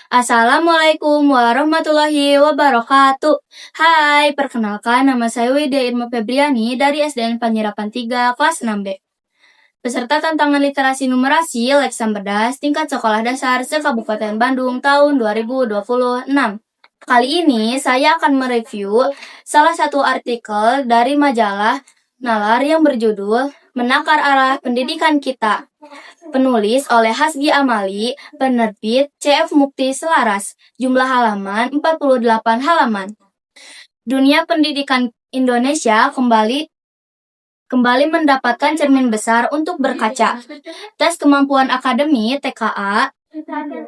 Assalamualaikum warahmatullahi wabarakatuh. Hai, perkenalkan nama saya Widya Irma Febriani dari SDN Panyerapan 3 kelas 6B. Peserta tantangan literasi numerasi Lex Samberdas tingkat sekolah dasar se-Kabupaten Bandung tahun 2026. Kali ini saya akan mereview salah satu artikel dari majalah Nalar yang berjudul Menakar Arah Pendidikan Kita. Penulis oleh Hasgi Amali, penerbit CF Mukti Selaras, jumlah halaman 48 halaman. Dunia pendidikan Indonesia kembali mendapatkan cermin besar untuk berkaca. Tes kemampuan akademi TKA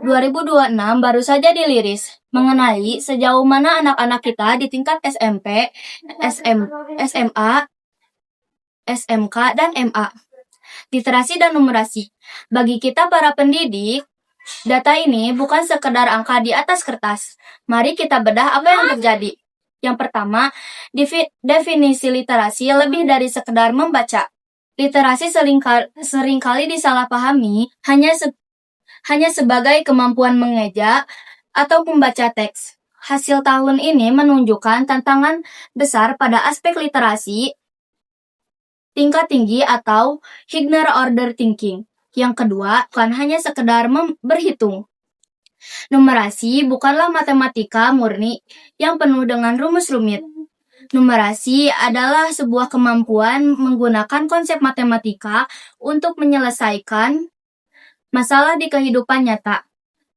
2026 baru saja diliris, mengenai sejauh mana anak-anak kita di tingkat SMP, SMA, SMK, dan MA. Literasi dan numerasi. Bagi kita para pendidik, data ini bukan sekedar angka di atas kertas. Mari kita bedah apa yang terjadi. Yang pertama, definisi literasi lebih dari sekedar membaca. Literasi seringkali disalahpahami hanya sebagai kemampuan mengeja atau membaca teks. Hasil tahun ini menunjukkan tantangan besar pada aspek literasi tingkat tinggi atau higher order thinking. Yang kedua, bukan hanya sekedar berhitung. Numerasi bukanlah matematika murni yang penuh dengan rumus rumit. Numerasi adalah sebuah kemampuan menggunakan konsep matematika untuk menyelesaikan masalah di kehidupan nyata.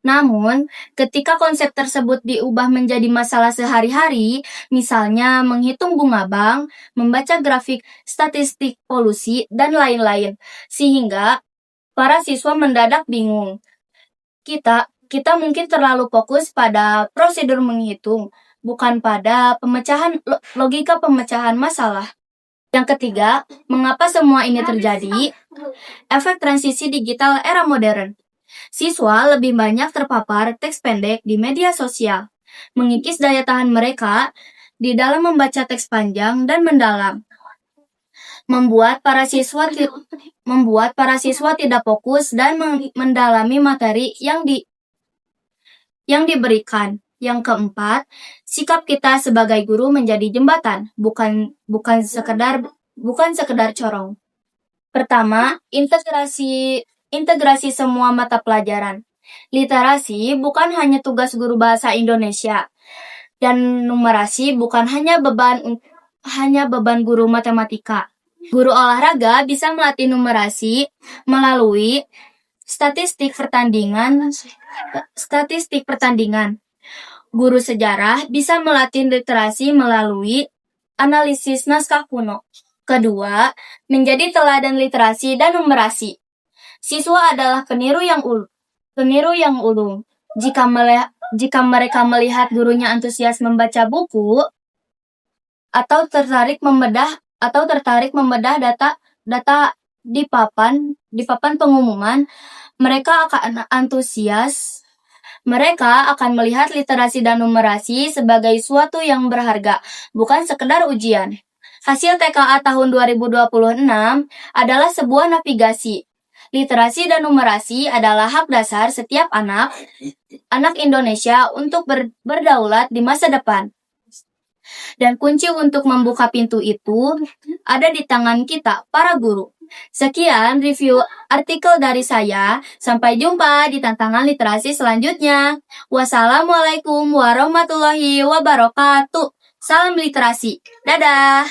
Namun, ketika konsep tersebut diubah menjadi masalah sehari-hari, misalnya menghitung bunga bank, membaca grafik statistik polusi, dan lain-lain, sehingga para siswa mendadak bingung. Kita mungkin terlalu fokus pada prosedur menghitung, bukan pada logika pemecahan masalah. Yang ketiga, mengapa semua ini terjadi? Efek transisi digital era modern. Siswa lebih banyak terpapar teks pendek di media sosial, mengikis daya tahan mereka di dalam membaca teks panjang dan mendalam, membuat para siswa tidak fokus dan mendalami materi yang diberikan. Yang keempat, sikap kita sebagai guru menjadi jembatan, bukan sekedar corong. Pertama, integrasi semua mata pelajaran. Literasi bukan hanya tugas guru bahasa Indonesia, dan numerasi bukan hanya beban guru matematika. Guru olahraga bisa melatih numerasi melalui statistik pertandingan. Guru sejarah bisa melatih literasi melalui analisis naskah kuno. Kedua, menjadi teladan literasi dan numerasi. Siswa adalah peniru yang ulung. Jika mereka melihat gurunya antusias membaca buku atau tertarik membedah data di papan pengumuman, mereka akan antusias. Mereka akan melihat literasi dan numerasi sebagai suatu yang berharga, bukan sekedar ujian. Hasil TKA tahun 2026 adalah sebuah navigasi. Literasi dan numerasi adalah hak dasar setiap anak Indonesia untuk berdaulat di masa depan. Dan kunci untuk membuka pintu itu ada di tangan kita, para guru. Sekian review artikel dari saya. Sampai jumpa di tantangan literasi selanjutnya. Wassalamualaikum warahmatullahi wabarakatuh. Salam literasi. Dadah.